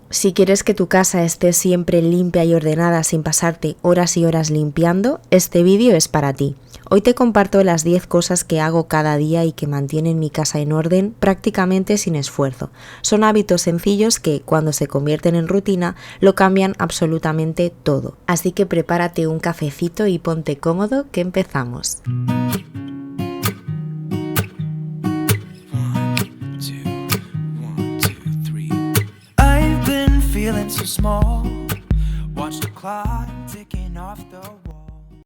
Si quieres que tu casa esté siempre limpia y ordenada sin pasarte horas y horas limpiando, este vídeo es para ti. Hoy te comparto las 10 cosas que hago cada día y que mantienen mi casa en orden prácticamente sin esfuerzo. Son hábitos sencillos que, cuando se convierten en rutina, lo cambian absolutamente todo. Así que prepárate un cafecito y ponte cómodo, que empezamos. So small. Watch the clock ticking off the wall.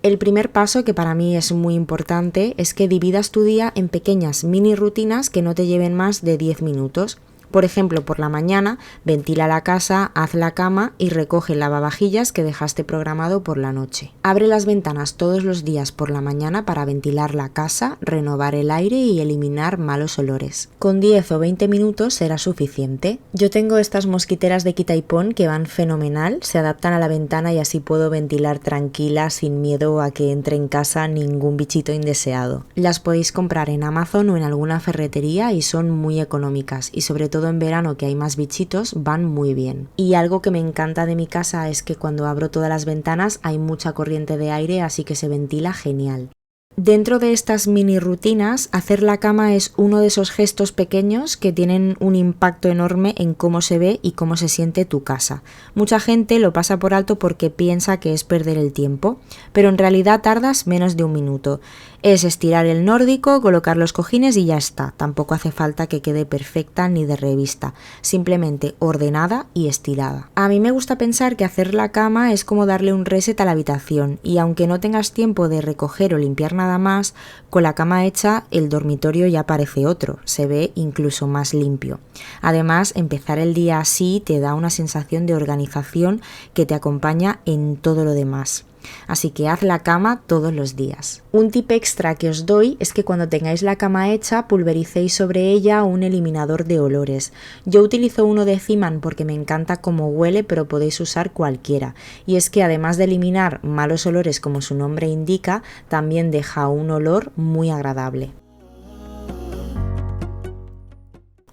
El primer paso, que para mí es muy importante, es que dividas tu día en pequeñas mini rutinas que no te lleven más de 10 minutos. Por ejemplo, por la mañana, ventila la casa, haz la cama y recoge el lavavajillas que dejaste programado por la noche. Abre las ventanas todos los días por la mañana para ventilar la casa, renovar el aire y eliminar malos olores. Con 10 o 20 minutos será suficiente. Yo tengo estas mosquiteras de quita y pon que van fenomenal, se adaptan a la ventana y así puedo ventilar tranquila sin miedo a que entre en casa ningún bichito indeseado. Las podéis comprar en Amazon o en alguna ferretería y son muy económicas y sobre todo en verano, que hay más bichitos, van muy bien. Y algo que me encanta de mi casa es que cuando abro todas las ventanas hay mucha corriente de aire, así que se ventila genial. Dentro de estas mini rutinas, hacer la cama es uno de esos gestos pequeños que tienen un impacto enorme en cómo se ve y cómo se siente tu casa. Mucha gente lo pasa por alto porque piensa que es perder el tiempo, pero en realidad tardas menos de un minuto. Es estirar el nórdico, colocar los cojines y ya está. Tampoco hace falta que quede perfecta ni de revista, simplemente ordenada y estirada. A mí me gusta pensar que hacer la cama es como darle un reset a la habitación y aunque no tengas tiempo de recoger o limpiar nada más, con la cama hecha el dormitorio ya parece otro, se ve incluso más limpio. Además, empezar el día así te da una sensación de organización que te acompaña en todo lo demás. Así que haz la cama todos los días. Un tip extra que os doy es que cuando tengáis la cama hecha pulvericéis sobre ella un eliminador de olores. Yo utilizo uno de Zeeman porque me encanta cómo huele, pero podéis usar cualquiera. Y es que además de eliminar malos olores como su nombre indica, también deja un olor muy agradable.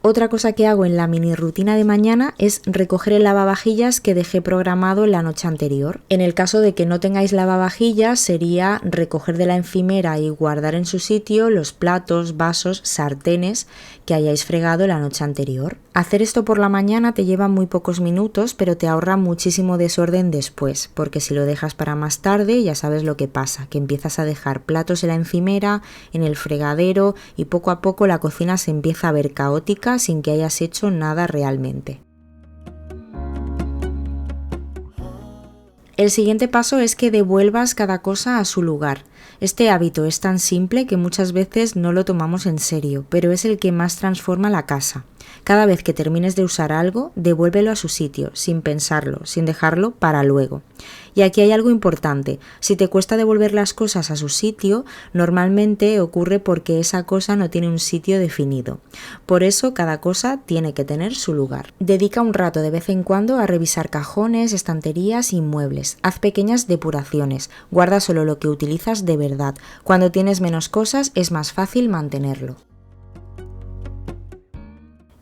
Otra cosa que hago en la mini rutina de mañana es recoger el lavavajillas que dejé programado la noche anterior. En el caso de que no tengáis lavavajillas, sería recoger de la encimera y guardar en su sitio los platos, vasos, sartenes que hayáis fregado la noche anterior. Hacer esto por la mañana te lleva muy pocos minutos, pero te ahorra muchísimo desorden después, porque si lo dejas para más tarde ya sabes lo que pasa, que empiezas a dejar platos en la encimera, en el fregadero y poco a poco la cocina se empieza a ver caótica sin que hayas hecho nada realmente. El siguiente paso es que devuelvas cada cosa a su lugar. Este hábito es tan simple que muchas veces no lo tomamos en serio, pero es el que más transforma la casa. Cada vez que termines de usar algo, devuélvelo a su sitio, sin pensarlo, sin dejarlo para luego. Y aquí hay algo importante. Si te cuesta devolver las cosas a su sitio, normalmente ocurre porque esa cosa no tiene un sitio definido. Por eso cada cosa tiene que tener su lugar. Dedica un rato de vez en cuando a revisar cajones, estanterías y muebles. Haz pequeñas depuraciones. Guarda solo lo que utilizas de verdad. Cuando tienes menos cosas es más fácil mantenerlo.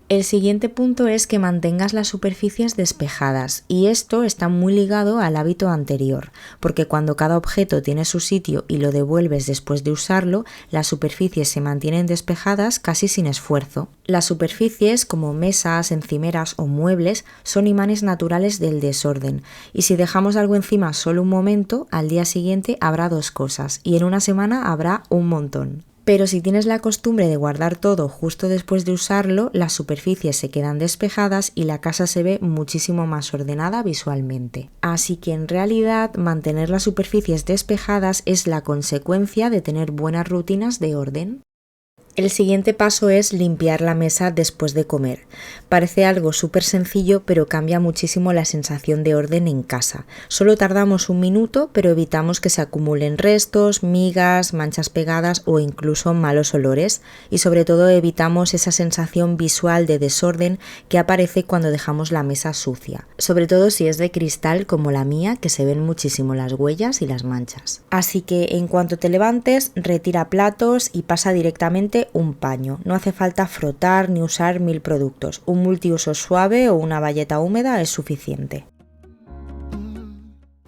El siguiente punto es que mantengas las superficies despejadas y esto está muy ligado al hábito anterior, porque cuando cada objeto tiene su sitio y lo devuelves después de usarlo, las superficies se mantienen despejadas casi sin esfuerzo. Las superficies como mesas, encimeras o muebles son imanes naturales del desorden y si dejamos algo encima solo un momento, al día siguiente habrá 2 cosas y en una semana habrá un montón. Pero si tienes la costumbre de guardar todo justo después de usarlo, las superficies se quedan despejadas y la casa se ve muchísimo más ordenada visualmente. Así que en realidad mantener las superficies despejadas es la consecuencia de tener buenas rutinas de orden. El siguiente paso es limpiar la mesa después de comer. Parece algo súper sencillo, pero cambia muchísimo la sensación de orden en casa. Solo tardamos un minuto, pero evitamos que se acumulen restos, migas, manchas pegadas o incluso malos olores. Y sobre todo evitamos esa sensación visual de desorden que aparece cuando dejamos la mesa sucia. Sobre todo si es de cristal como la mía, que se ven muchísimo las huellas y las manchas. Así que en cuanto te levantes, retira platos y pasa directamente bastante un paño, no hace falta frotar ni usar 1000 productos, un multiuso suave o una bayeta húmeda es suficiente.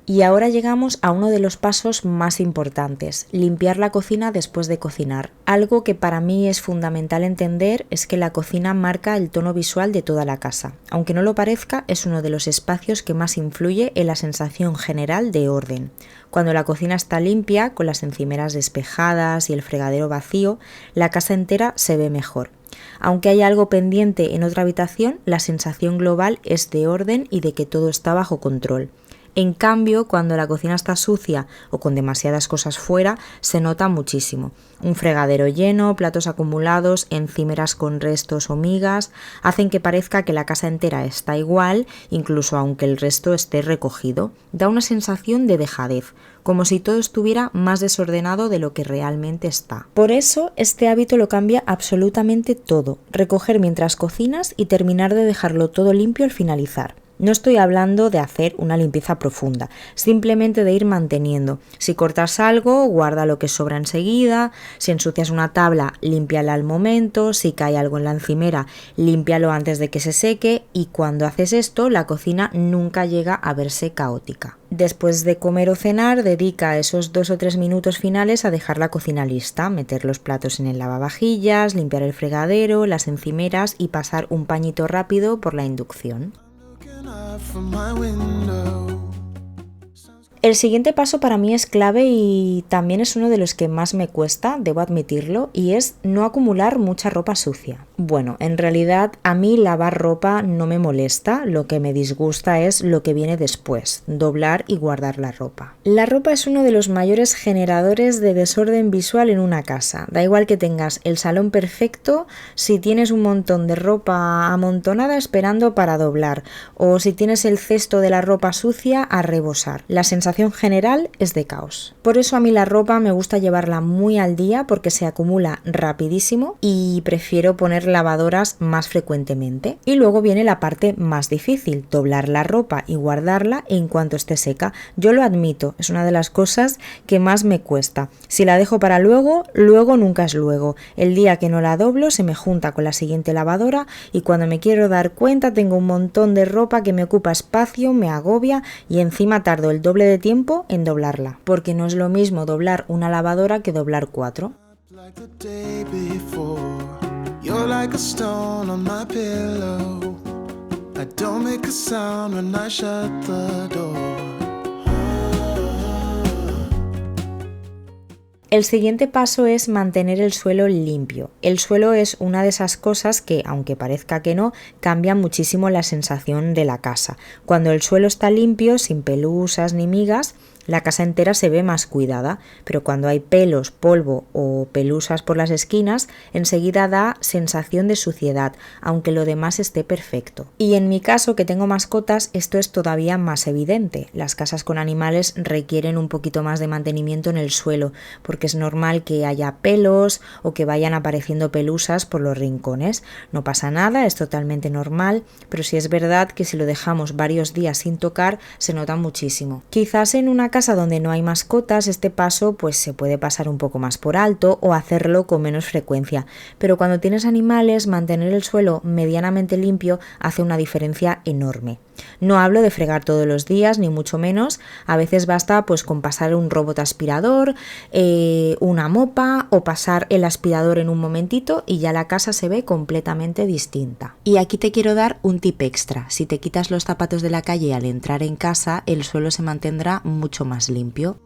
Y ahora llegamos a uno de los pasos más importantes, limpiar la cocina después de cocinar. Algo que para mí es fundamental entender es que la cocina marca el tono visual de toda la casa. Aunque no lo parezca, es uno de los espacios que más influye en la sensación general de orden. Cuando la cocina está limpia, con las encimeras despejadas y el fregadero vacío, la casa entera se ve mejor. Aunque hay algo pendiente en otra habitación, la sensación global es de orden y de que todo está bajo control. En cambio, cuando la cocina está sucia o con demasiadas cosas fuera, se nota muchísimo. Un fregadero lleno, platos acumulados, encimeras con restos o migas, hacen que parezca que la casa entera está igual, incluso aunque el resto esté recogido. Da una sensación de dejadez, como si todo estuviera más desordenado de lo que realmente está. Por eso, este hábito lo cambia absolutamente todo. Recoger mientras cocinas y terminar de dejarlo todo limpio al finalizar. No estoy hablando de hacer una limpieza profunda, simplemente de ir manteniendo. Si cortas algo, guarda lo que sobra enseguida. Si ensucias una tabla, límpiala al momento. Si cae algo en la encimera, límpialo antes de que se seque. Y cuando haces esto, la cocina nunca llega a verse caótica. Después de comer o cenar, dedica esos 2 o 3 minutos finales a dejar la cocina lista, meter los platos en el lavavajillas, limpiar el fregadero, las encimeras y pasar un pañito rápido por la inducción. El siguiente paso para mí es clave y también es uno de los que más me cuesta, debo admitirlo, y es no acumular mucha ropa sucia. Bueno, en realidad a mí lavar ropa no me molesta, lo que me disgusta es lo que viene después, doblar y guardar la ropa. La ropa es uno de los mayores generadores de desorden visual en una casa. Da igual que tengas el salón perfecto, si tienes un montón de ropa amontonada esperando para doblar, o si tienes el cesto de la ropa sucia a rebosar. La sensación general es de caos. Por eso a mí la ropa me gusta llevarla muy al día porque se acumula rapidísimo y prefiero poner lavadoras más frecuentemente. Y luego viene la parte más difícil, doblar la ropa y guardarla en cuanto esté seca. Yo lo admito, es una de las cosas que más me cuesta. Si la dejo para luego, luego nunca es luego. El día que no la doblo se me junta con la siguiente lavadora y cuando me quiero dar cuenta tengo un montón de ropa que me ocupa espacio, me agobia y encima tardo el doble de tiempo en doblarla, porque no es lo mismo doblar una lavadora que doblar 4. El siguiente paso es mantener el suelo limpio. El suelo es una de esas cosas que, aunque parezca que no, cambia muchísimo la sensación de la casa. Cuando el suelo está limpio, sin pelusas ni migas, la casa entera se ve más cuidada, pero cuando hay pelos, polvo o pelusas por las esquinas, enseguida da sensación de suciedad, aunque lo demás esté perfecto. Y en mi caso, que tengo mascotas, esto es todavía más evidente. Las casas con animales requieren un poquito más de mantenimiento en el suelo, porque es normal que haya pelos o que vayan apareciendo pelusas por los rincones. No pasa nada, es totalmente normal, pero sí es verdad que si lo dejamos varios días sin tocar, se nota muchísimo. Quizás en una casa donde no hay mascotas, este paso pues se puede pasar un poco más por alto o hacerlo con menos frecuencia, pero cuando tienes animales, mantener el suelo medianamente limpio hace una diferencia enorme. No hablo de fregar todos los días, ni mucho menos, a veces basta pues con pasar un robot aspirador, una mopa o pasar el aspirador en un momentito y ya la casa se ve completamente distinta. Y aquí te quiero dar un tip extra, si te quitas los zapatos de la calle al entrar en casa, el suelo se mantendrá mucho más limpio.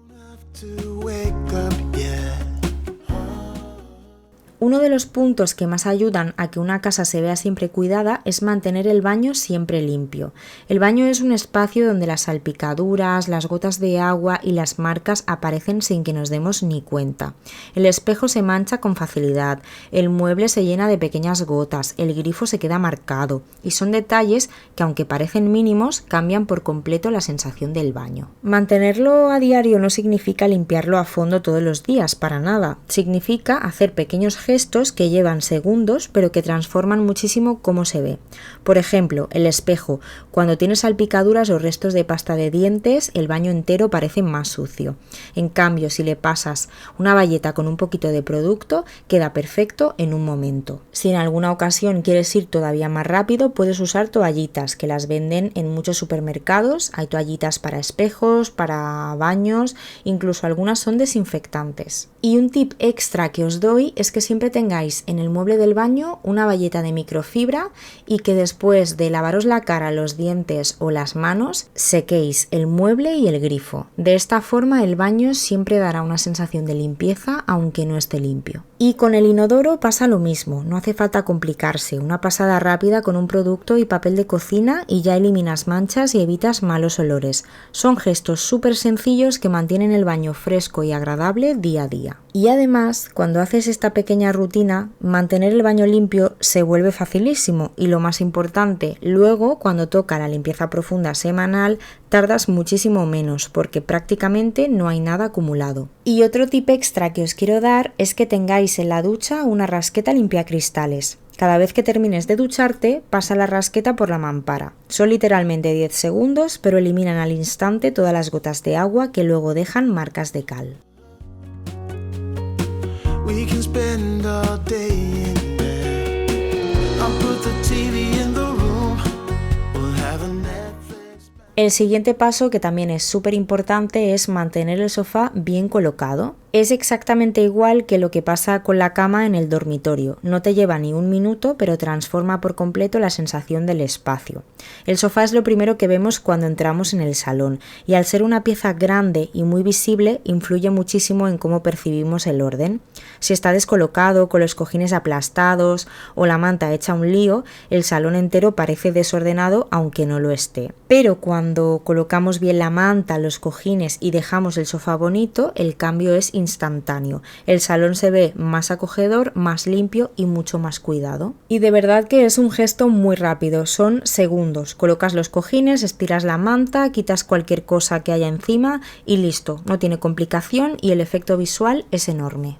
Uno de los puntos que más ayudan a que una casa se vea siempre cuidada es mantener el baño siempre limpio. El baño es un espacio donde las salpicaduras, las gotas de agua y las marcas aparecen sin que nos demos ni cuenta. El espejo se mancha con facilidad, el mueble se llena de pequeñas gotas, el grifo se queda marcado y son detalles que aunque parecen mínimos cambian por completo la sensación del baño. Mantenerlo a diario no significa limpiarlo a fondo todos los días, para nada. Significa hacer pequeños gestos gestos que llevan segundos pero que transforman muchísimo cómo se ve. Por ejemplo, el espejo. Cuando tienes salpicaduras o restos de pasta de dientes, el baño entero parece más sucio. En cambio, si le pasas una bayeta con un poquito de producto, queda perfecto en un momento. Si en alguna ocasión quieres ir todavía más rápido, puedes usar toallitas, que las venden en muchos supermercados. Hay toallitas para espejos, para baños, incluso algunas son desinfectantes. Y un tip extra que os doy es que siempre tengáis en el mueble del baño una bayeta de microfibra y que después de lavaros la cara, los dientes o las manos, sequéis el mueble y el grifo. De esta forma el baño siempre dará una sensación de limpieza aunque no esté limpio. Y con el inodoro pasa lo mismo, no hace falta complicarse, una pasada rápida con un producto y papel de cocina y ya eliminas manchas y evitas malos olores. Son gestos súper sencillos que mantienen el baño fresco y agradable día a día. Y además, cuando haces esta pequeña rutina, mantener el baño limpio se vuelve facilísimo y lo más importante, luego cuando toca la limpieza profunda semanal, tardas muchísimo menos porque prácticamente no hay nada acumulado. Y otro tip extra que os quiero dar es que tengáis en la ducha una rasqueta limpiacristales. Cada vez que termines de ducharte, pasa la rasqueta por la mampara. Son literalmente 10 segundos, pero eliminan al instante todas las gotas de agua que luego dejan marcas de cal. We can spend all day in bed. I'll put the TV in the room. We'll have a Netflix. El siguiente paso, que también es súper importante, es mantener el sofá bien colocado. Es exactamente igual que lo que pasa con la cama en el dormitorio. No te lleva ni un minuto, pero transforma por completo la sensación del espacio. El sofá es lo primero que vemos cuando entramos en el salón y al ser una pieza grande y muy visible, influye muchísimo en cómo percibimos el orden. Si está descolocado, con los cojines aplastados o la manta hecha un lío, el salón entero parece desordenado aunque no lo esté. Pero cuando colocamos bien la manta, los cojines y dejamos el sofá bonito, el cambio es instantáneo. El salón se ve más acogedor, más limpio y mucho más cuidado. Y de verdad que es un gesto muy rápido, son segundos. Colocas los cojines, estiras la manta, quitas cualquier cosa que haya encima y listo. No tiene complicación y el efecto visual es enorme.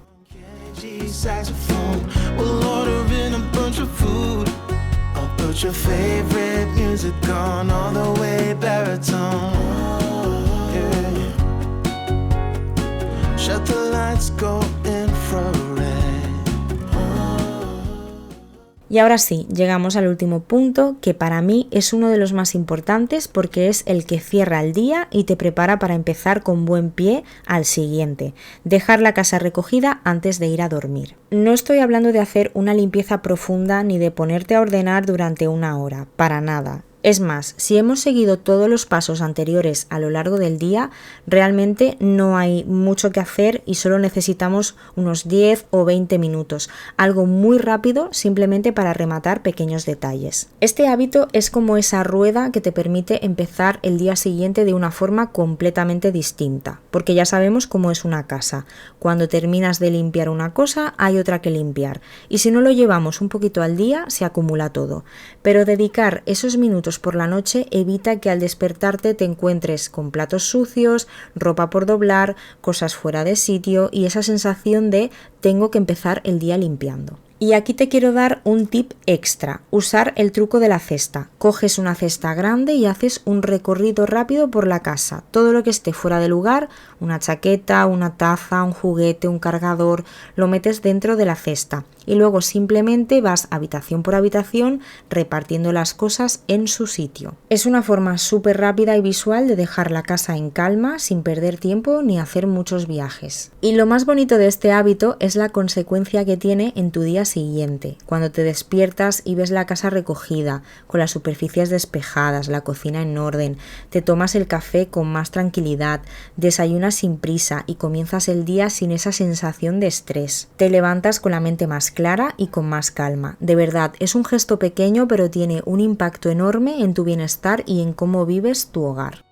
Shut the lights, go infrared. Y ahora sí, llegamos al último punto, que para mí es uno de los más importantes porque es el que cierra el día y te prepara para empezar con buen pie al siguiente. Dejar la casa recogida antes de ir a dormir. No estoy hablando de hacer una limpieza profunda ni de ponerte a ordenar durante una hora, para nada. Es más, si hemos seguido todos los pasos anteriores a lo largo del día, realmente no hay mucho que hacer y solo necesitamos unos 10 o 20 minutos, algo muy rápido simplemente para rematar pequeños detalles. Este hábito es como esa rueda que te permite empezar el día siguiente de una forma completamente distinta, porque ya sabemos cómo es una casa. Cuando terminas de limpiar una cosa, hay otra que limpiar, y si no lo llevamos un poquito al día, se acumula todo. Pero dedicar esos minutos por la noche evita que al despertarte te encuentres con platos sucios, ropa por doblar, cosas fuera de sitio y esa sensación de tengo que empezar el día limpiando. Y aquí te quiero dar un tip extra, usar el truco de la cesta. Coges una cesta grande y haces un recorrido rápido por la casa. Todo lo que esté fuera de lugar, una chaqueta, una taza, un juguete, un cargador, lo metes dentro de la cesta. Y luego simplemente vas habitación por habitación repartiendo las cosas en su sitio. Es una forma súper rápida y visual de dejar la casa en calma sin perder tiempo ni hacer muchos viajes. Y lo más bonito de este hábito es la consecuencia que tiene en tu día siguiente. Cuando te despiertas y ves la casa recogida, con las superficies despejadas, la cocina en orden, te tomas el café con más tranquilidad, desayunas sin prisa y comienzas el día sin esa sensación de estrés. Te levantas con la mente más clara y con más calma. De verdad, es un gesto pequeño pero tiene un impacto enorme en tu bienestar y en cómo vives tu hogar.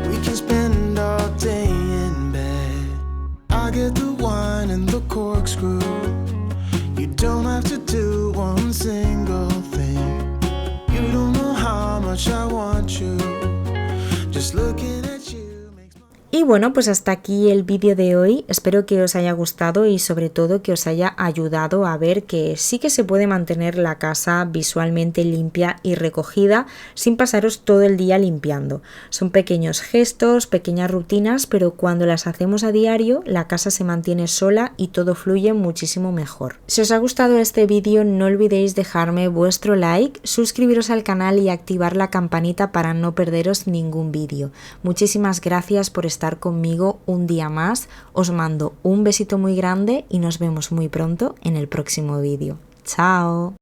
We can spend all day in bed. I get the wine and the corkscrew. You don't have to do one single thing. You don't know how much I want you. Just looking at you. Y Y bueno, pues hasta aquí el vídeo de hoy. Espero que os haya gustado y sobre todo que os haya ayudado a ver que sí que se puede mantener la casa visualmente limpia y recogida sin pasaros todo el día limpiando. Son pequeños gestos, pequeñas rutinas, pero cuando las hacemos a diario, la casa se mantiene sola y todo fluye muchísimo mejor. Si os ha gustado este vídeo, no olvidéis dejarme vuestro like, suscribiros al canal y activar la campanita para no perderos ningún vídeo. Muchísimas gracias por estar conmigo un día más. Os mando un besito muy grande y nos vemos muy pronto en el próximo vídeo. ¡Chao!